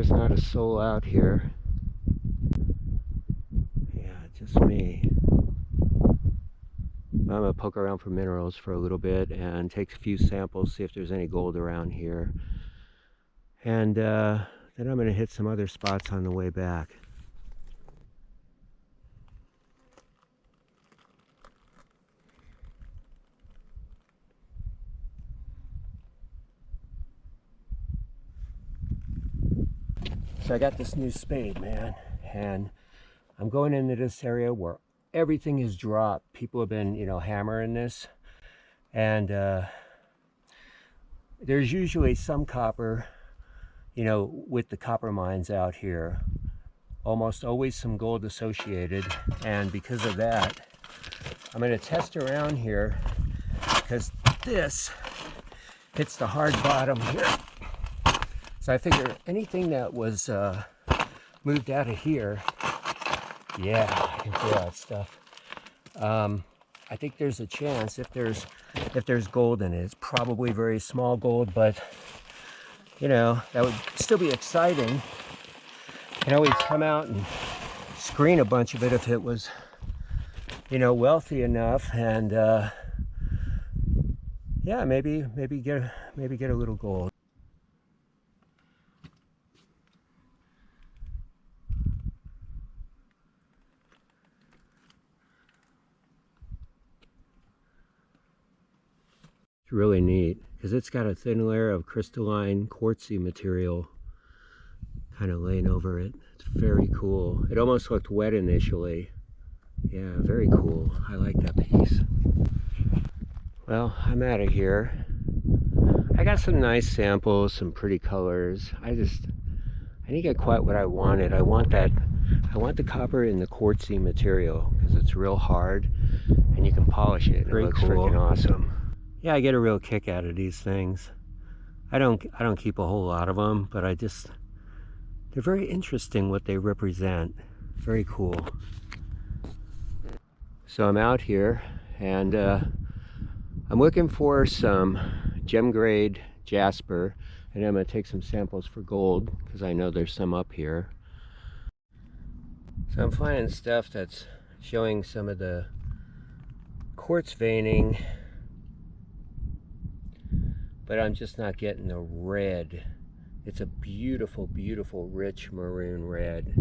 there's not a soul out here. Yeah, just me. I'm gonna poke around for minerals for a little bit and take a few samples, see if there's any gold around here. And then I'm gonna hit some other spots on the way back. So I got this new spade, man, and I'm going into this area where everything is dropped. People have been, hammering this, and there's usually some copper, with the copper mines out here. Almost always some gold associated, and because of that, I'm going to test around here because this hits the hard bottom here. So I figure anything that was moved out of here, yeah, I can feel that stuff. I think there's a chance if there's gold in it. It's probably very small gold, but that would still be exciting. You can always come out and screen a bunch of it if it was, wealthy enough, and yeah, maybe get a little gold. It's really neat because it's got a thin layer of crystalline quartzy material kind of laying over it. It's very cool. It almost looked wet initially. Yeah, very cool. I like that piece. Well, I'm out of here. I got some nice samples, some pretty colors. I didn't get quite what I wanted. I want the copper in the quartzy material because it's real hard and you can polish it. It looks freaking awesome. Yeah, I get a real kick out of these things. I don't keep a whole lot of them, but they're very interesting what they represent. Very cool. So I'm out here and I'm looking for some gem grade Jasper, and I'm gonna take some samples for gold because I know there's some up here. So I'm finding stuff that's showing some of the quartz veining, but I'm just not getting the red. It's a beautiful, beautiful, rich maroon red.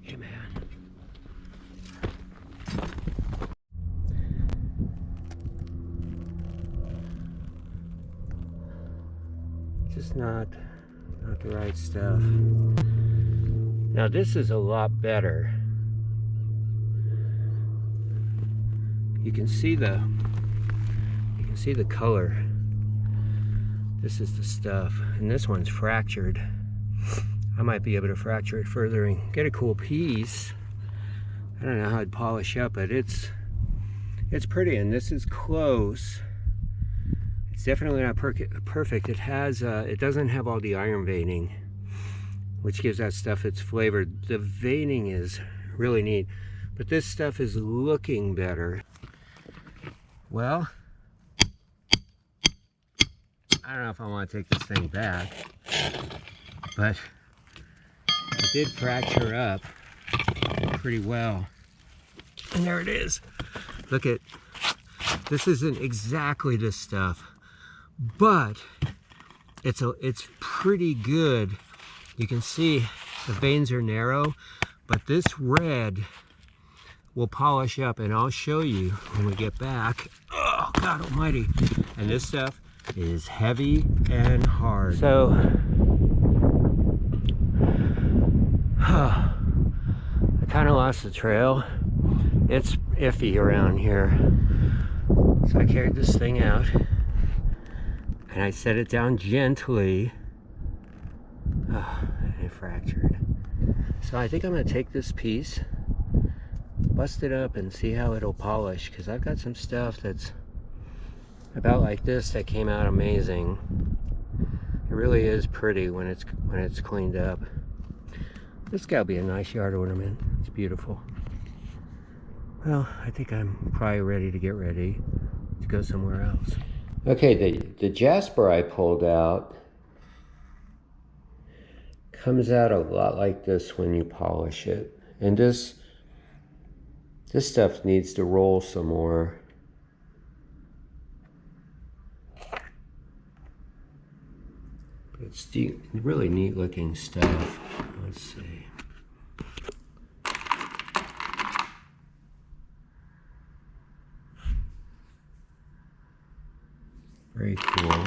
Hey, man. Just not the right stuff. Now this is a lot better. You can see the color. This is the stuff, and this one's fractured. I might be able to fracture it further and get a cool piece. I don't know how I'd polish up, but it's pretty, and this is close. It's definitely not perfect. It doesn't have all the iron veining, which gives that stuff its flavor. The veining is really neat, but this stuff is looking better. Well, I don't know if I want to take this thing back, but it did fracture up pretty well. And there it is. Look at, this isn't exactly this stuff, but it's pretty good. You can see the veins are narrow, but this red will polish up, and I'll show you when we get back. Oh, God almighty. And this stuff is heavy and hard. So, I kind of lost the trail. It's iffy around here. So I carried this thing out, and I set it down gently. Oh, and it fractured. So I think I'm gonna take this piece, bust it up, and see how it'll polish, because I've got some stuff that's about like this that came out amazing. It really is pretty when it's cleaned up. This gotta be a nice yard ornament. It's beautiful. Well, I think I'm probably ready to go somewhere else. Okay, the Jasper I pulled out comes out a lot like this when you polish it. And this stuff needs to roll some more. It's really neat looking stuff. Let's see. Very cool.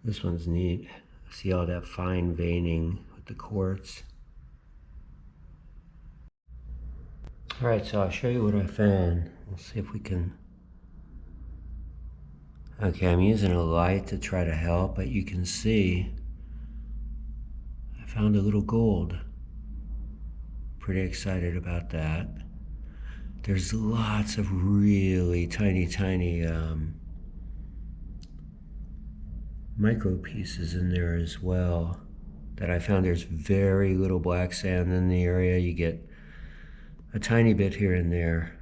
This one's neat. See all that fine veining with the quartz. All right, so I'll show you what I found. We'll see if we can. Okay, I'm using a light to try to help, but you can see I found a little gold. Pretty excited about that. There's lots of really tiny micro pieces in there as well that I found. There's very little black sand in the area. You get a tiny bit here and there,